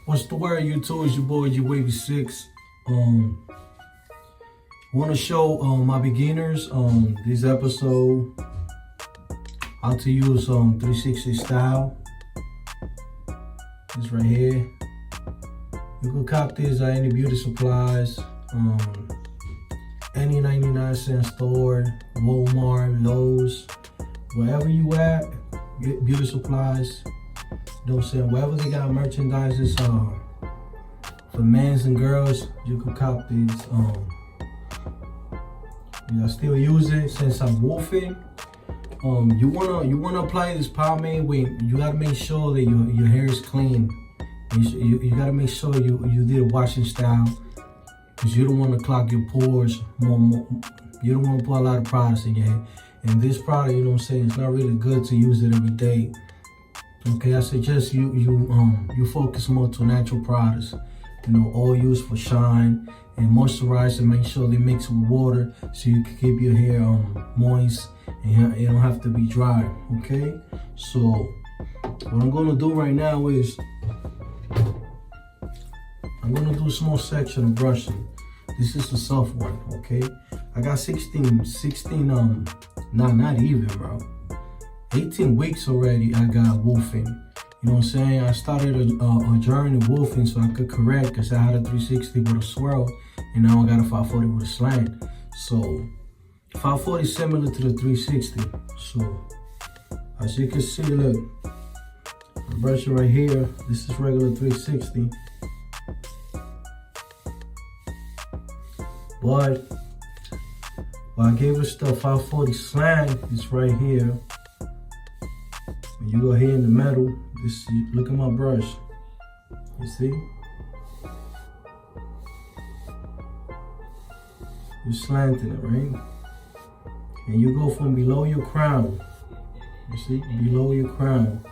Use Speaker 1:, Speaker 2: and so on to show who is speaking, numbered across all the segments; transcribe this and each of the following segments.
Speaker 1: What's the word, YouTube? It's your boy G-Wavy6. Want to show my beginners this episode how to use 360 style. This right here. You can cop this at any beauty supplies, any 99-cent store, Walmart, Lowe's, wherever you at, get beauty supplies. You know what I'm saying? Wherever they got merchandises for men's and girls, you can cop these. I still use it since I'm wolfing. You wanna apply this pomade when you gotta make sure that your hair is clean. You gotta make sure you did a washing style, because you don't want to clog your pores. You don't want to put a lot of products in your hair. And this product, you know what I'm saying, it's not really good to use it every day. Okay, I suggest you focus more to natural products. You know, oil used for shine, and moisturize, and make sure they mix with water so you can keep your hair moist and it don't have to be dry. Okay, so what I'm gonna do right now is I'm gonna do a small section of brushing. This is the soft one. Okay, I got 16 not even, bro, 18 weeks already I got wolfing. You know what I'm saying? I started a journey wolfing so I could correct, because I had a 360 with a swirl, and now I got a 540 with a slant. So 540 is similar to the 360. So as you can see, look, I'm brushing right here. This is regular 360. But what I gave us the 540 slant is right here. When you go here in the middle, look at my brush. You see? You're slanting it, right? And you go from below your crown. You see? Below your crown.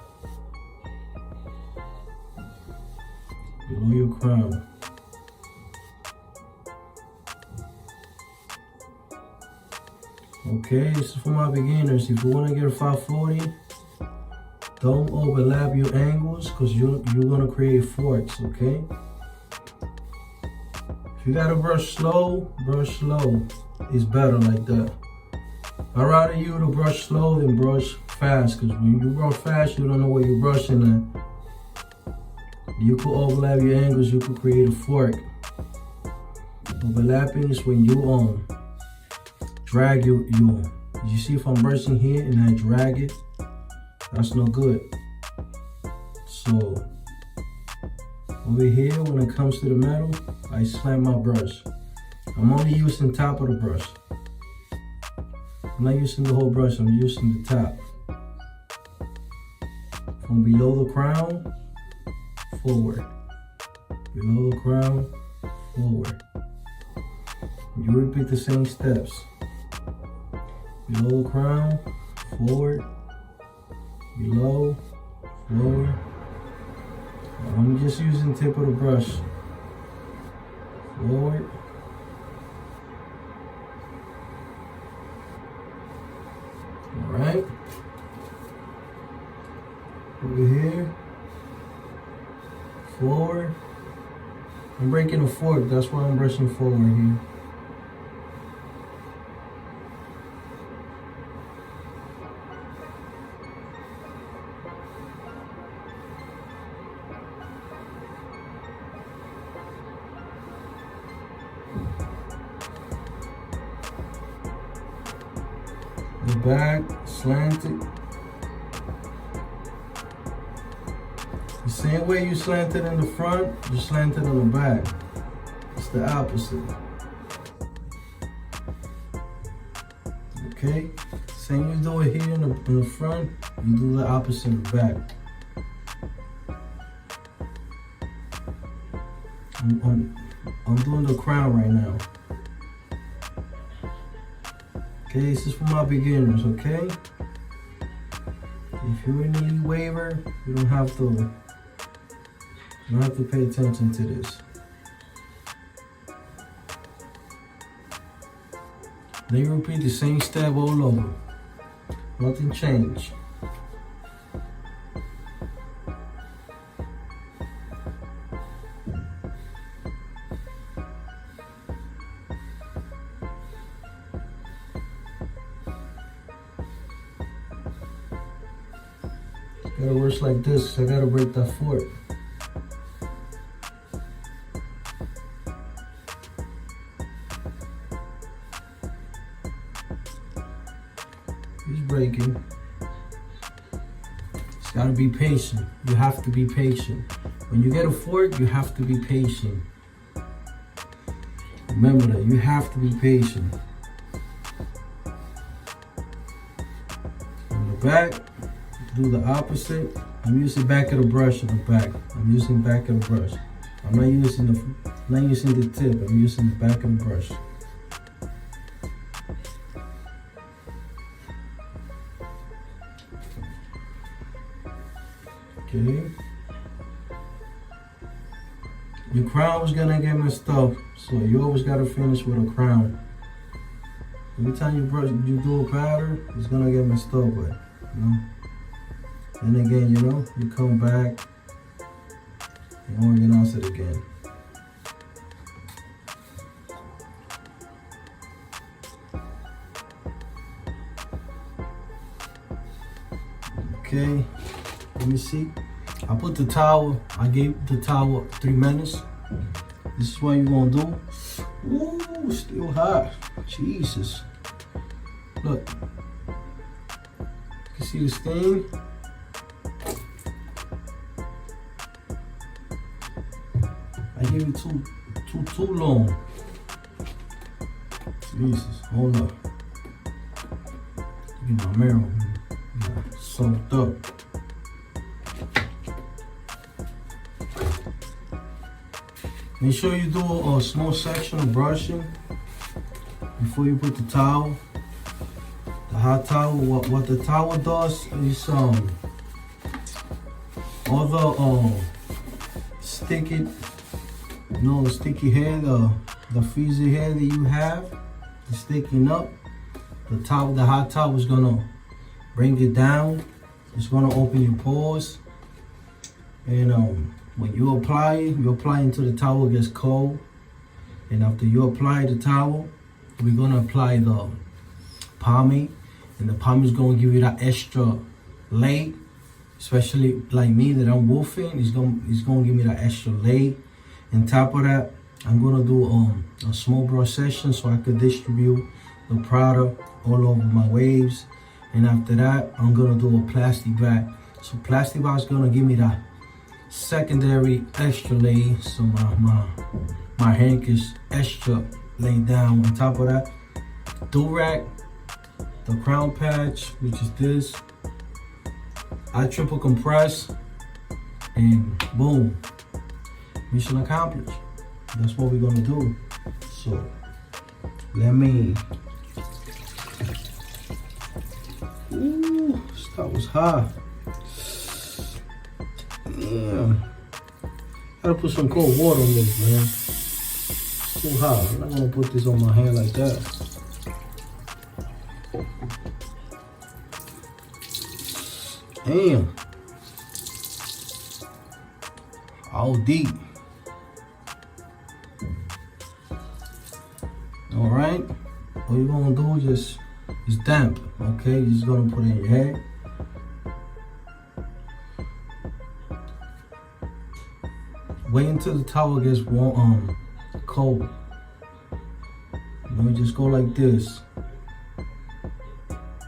Speaker 1: Below your crown. Okay, this is for my beginners. If you want to get a 540, don't overlap your angles, because you're gonna create forks. Okay, if you gotta brush slow, it's better like that. I'd rather you to brush slow than brush fast, because when you brush fast, you don't know what you're brushing at. You could overlap your angles, you could create a fork. Overlapping is when you drag you see, if I'm brushing here and I drag it, that's no good. So over here, when it comes to the metal, I slam my brush. I'm only using top of the brush. I'm not using the whole brush, I'm using the top. From below the crown, forward. Below the crown, forward. You repeat the same steps. Below the crown, forward. Below, forward. I'm just using the tip of the brush. Forward. Alright. Over here. Forward. I'm breaking a fork, that's why I'm brushing forward here. The back slanted. The same way you slanted in the front, you slanted on the back. It's the opposite. Okay? Same you do it here in the front, you do the opposite in the back. I'm doing the crown right now. Okay, this is for my beginners, okay? If you're in the lead waiver, you don't have to pay attention to this. Then you repeat the same step all over. Nothing changed. Gotta work like this, 'cause I gotta break that fort. He's breaking. It's gotta be patient. You have to be patient. When you get a fork, you have to be patient. Remember that, you have to be patient. On the back, do the opposite. I'm using back of the brush on the back. I'm using back of the brush. I'm not using the tip. I'm using the back of the brush. Okay. Your crown is gonna get messed up, so you always gotta finish with a crown. Every time you do a pattern, it's gonna get messed up, but you know. Then again, you know, you come back and organize it again. Okay, let me see. I put the towel, I gave the towel 3 minutes. This is what you're gonna do. Ooh, still hot. Jesus. Look. You see the stain? I gave it too long. Jesus, hold up. Get my mirror. Yeah, soaked up. Make sure you do a small section of brushing before you put the towel. The hot towel, what the towel does is all the sticky hair, the frizzy hair that you have is sticking up. The hot towel is gonna bring it down. It's gonna open your pores, and when you apply until the towel gets cold. And after you apply the towel, we're gonna apply the pomade. And the pomade is gonna give you that extra lay. Especially like me that I'm wolfing, it's gonna give me that extra lay. On top of that, I'm gonna do a small brush session so I could distribute the product all over my waves. And after that, I'm gonna do a plastic bag. So plastic bag is gonna give me that secondary extra lay, so my hank is extra laid down. On top of that, do-rag, the crown patch, which is this, I triple compress, and boom, mission accomplished. That's what we're gonna do. So let me. Ooh, that was hot. Yeah, gotta put some cold water on this, man. It's too hot. I'm not gonna put this on my hand like that. Damn. All deep. All right. What you're gonna do is damp. Okay, you're just gonna put it in your head. Wait until the towel gets warm, cold. You know, just go like this.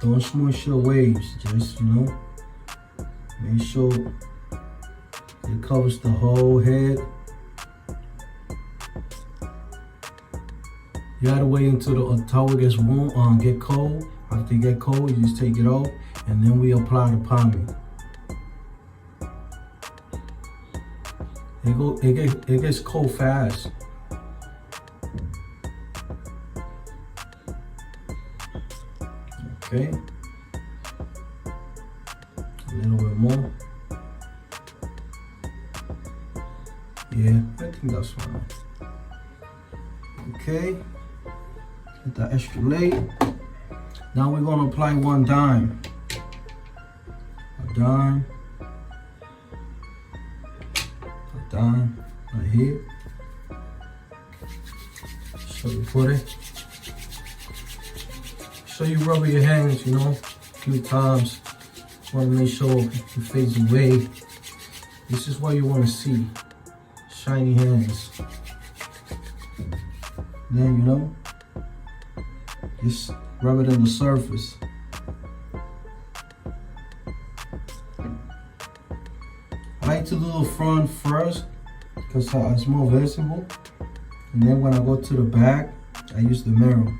Speaker 1: Don't smush your waves. Just, you know, make sure it covers the whole head. You gotta wait until the towel gets warm, get cold. After you get cold, you just take it off, and then we apply the pomade. It gets cold fast. Okay. A little bit more. Yeah, I think that's fine. Okay. Get that extra lay. Now we're gonna apply one dime. A dime. Dime right here. So you put it. So you rub your hands, you know, a few times. Just want to make sure it fades away. This is what you want to see. Shiny hands. Then, you know, just rub it on the surface. I like to do the front first because it's more visible. And then when I go to the back, I use the mirror.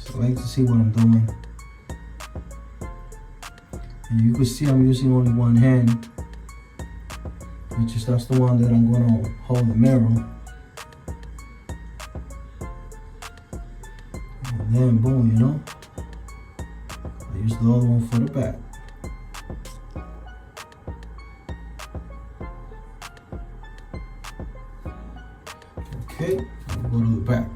Speaker 1: So I like to see what I'm doing. And you can see I'm using only one hand, which is that's the one that I'm gonna hold the mirror. And then boom, you know, I use the other one for the back. Okay, I'll go to the back.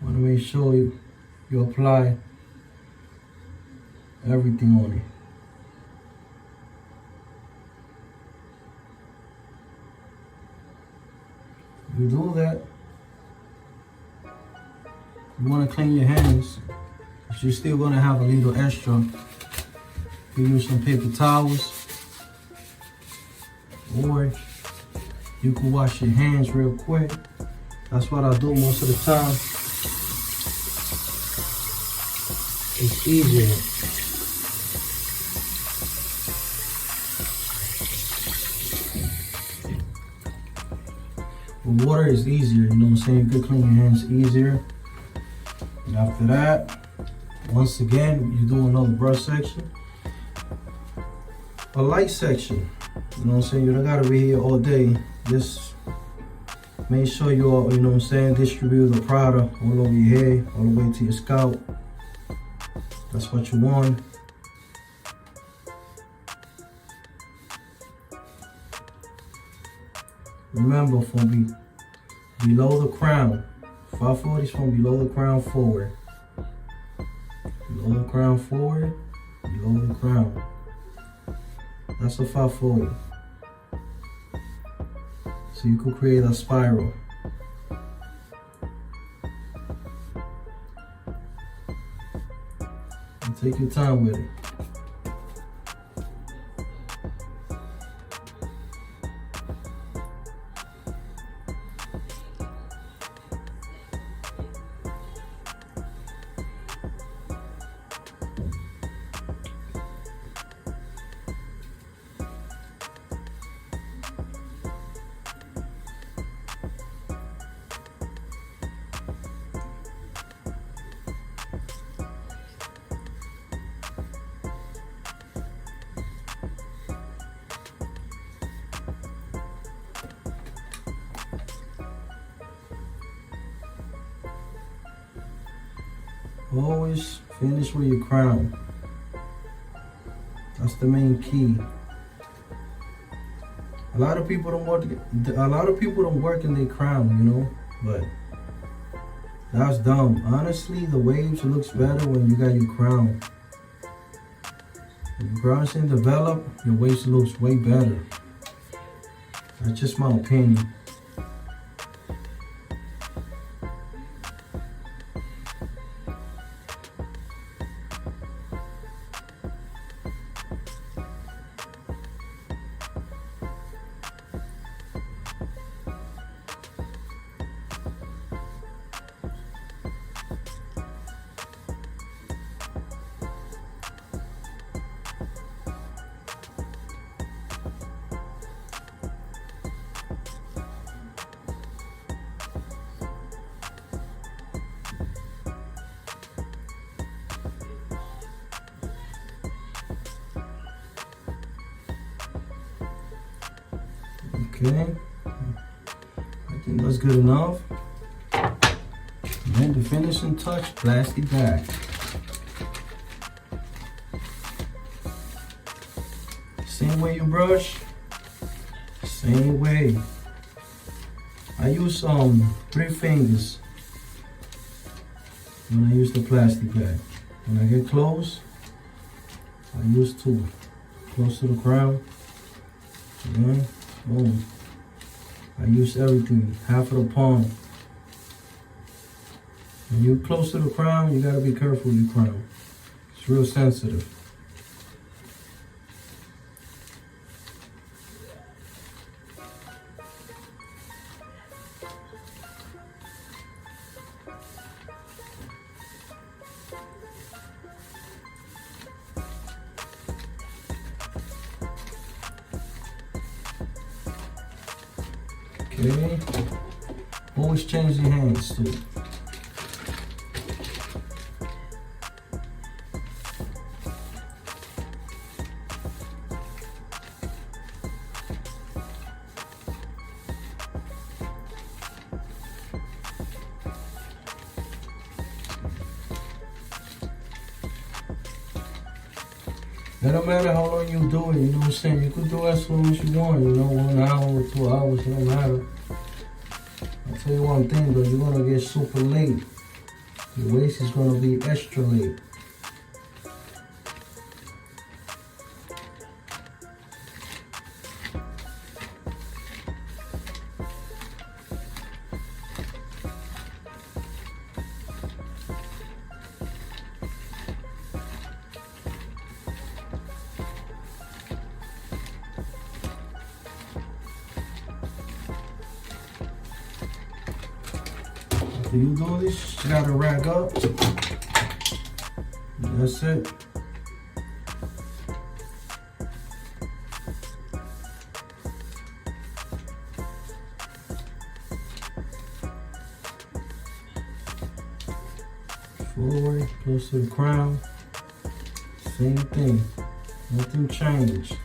Speaker 1: Want to make sure you apply everything on it. You do that, you want to clean your hands, but you're still going to have a little extra. You use some paper towels, or you can wash your hands real quick. That's what I do most of the time. It's easier. But water is easier, you know what I'm saying? You can clean your hands easier. And after that, once again, you do another brush section. A light section, you know what I'm saying? You don't gotta be here all day. Just make sure you know what I'm saying, distribute the product all over your hair, all the way to your scalp. That's what you want. Remember, from below the crown, 540 is from below the crown forward. Below the crown forward, below the crown. That's a 540. So you could create a spiral. And take your time with it. Always finish with your crown. That's the main key. A lot of people don't work in their crown, you know, but that's dumb. Honestly, the waves looks better when you got your crown. If your crown isn't developed, your waves looks way better. That's just my opinion. Okay, I think that's good enough. And then the finishing touch, plastic bag. Same way you brush, Same way. I use 3 fingers when I use the plastic bag. When I get close, I use 2. Close to the crown. And boom. I use everything, half of the palm. When you're close to the crown, you gotta be careful with your crown. It's real sensitive. Okay. Always change your hands too. It don't matter how long you do it, you know what I'm saying? You could do it as long as you want, you know, 1 hour or 2 hours, it don't matter. I'll tell you one thing though, you're gonna get super late. Your waist is gonna be extra late. After you do this, you gotta rack up. And that's it. Forward, close to the crown. Same thing. Nothing changed.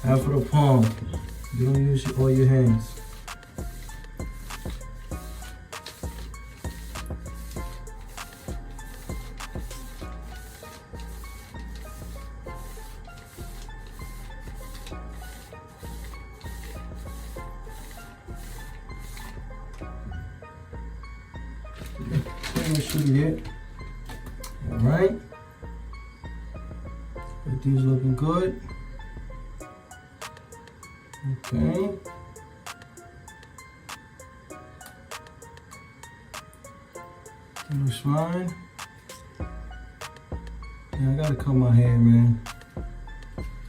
Speaker 1: Half of the palm. You don't use all your hands. That should be it. All right. Everything's looking good. Okay. It looks fine. Yeah, I gotta cut my hair, man.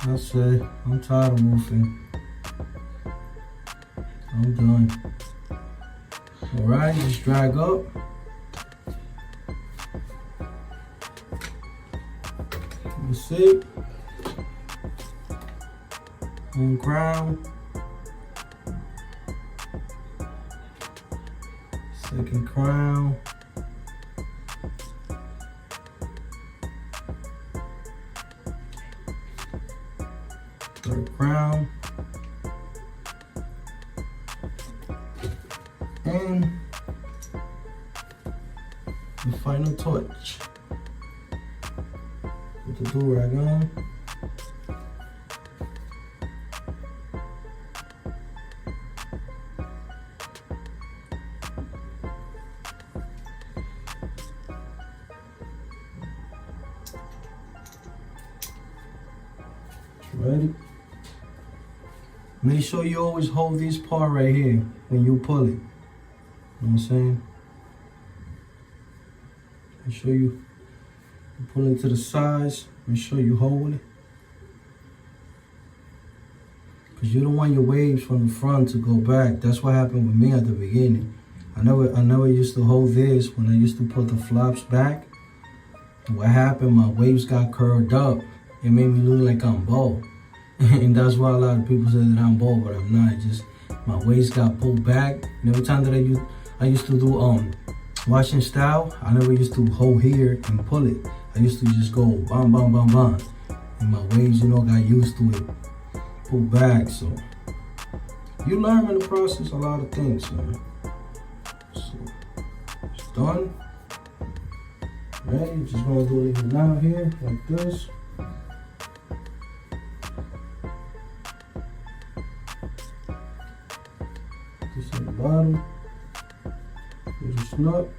Speaker 1: That's it. I'm tired of woofing. I'm done. Alright, just drag up. That's it. One crown. Second crown. Third crown. And the final touch. Put the do-rag on. Ready? Make sure you always hold this part right here when you pull it. You know what I'm saying? Make sure you pull it to the sides. Make sure you hold it. Because you don't want your waves from the front to go back. That's what happened with me at the beginning. I never used to hold this when I used to put the flops back. What happened, my waves got curled up. It made me look like I'm bald. And that's why a lot of people say that I'm bald, but I'm not. Just my waist got pulled back. And every time that I used to do washing style, I never used to hold here and pull it. I used to just go bam, bam, bam, bam. And my waves, you know, got used to it. Pull back, so. You learn in the process a lot of things, man. So, it's done. Ready? Just gonna do it now here, like this. bottom. Little snug.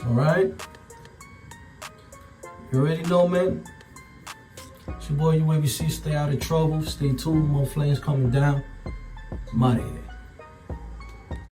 Speaker 1: Alright. You already know, man. It's your boy UABC. Stay out of trouble. Stay tuned. More flames coming down. I'm out of here.